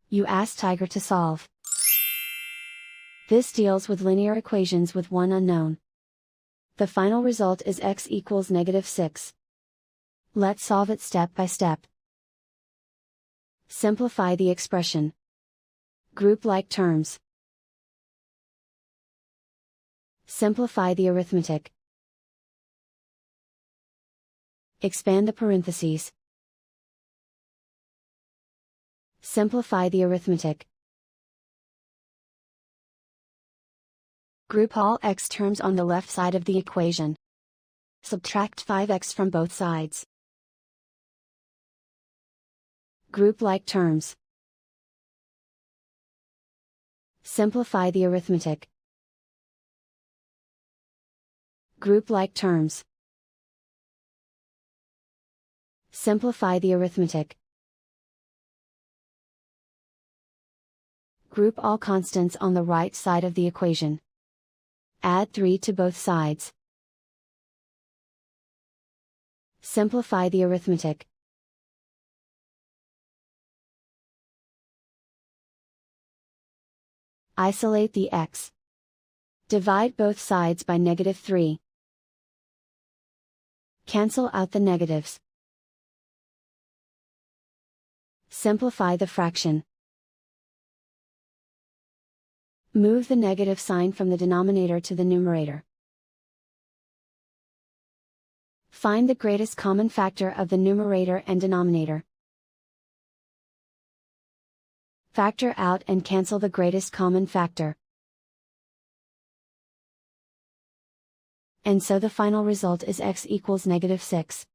You ask Tiger to solve. This deals with linear equations with one unknown. The final result is x equals -6. Let's solve it step by step. Simplify the expression. Group like terms. Simplify the arithmetic. Expand the parentheses. Simplify the arithmetic. Group all x terms on the left side of the equation. Subtract 5x from both sides. Group like terms. Simplify the arithmetic. Group like terms. Simplify the arithmetic. Group all constants on the right side of the equation. Add 3 to both sides. Simplify the arithmetic. Isolate the x. Divide both sides by -3. Cancel out the negatives. Simplify the fraction. Move the negative sign from the denominator to the numerator. Find the greatest common factor of the numerator and denominator. Factor out and cancel the greatest common factor. And so the final result is x equals -6.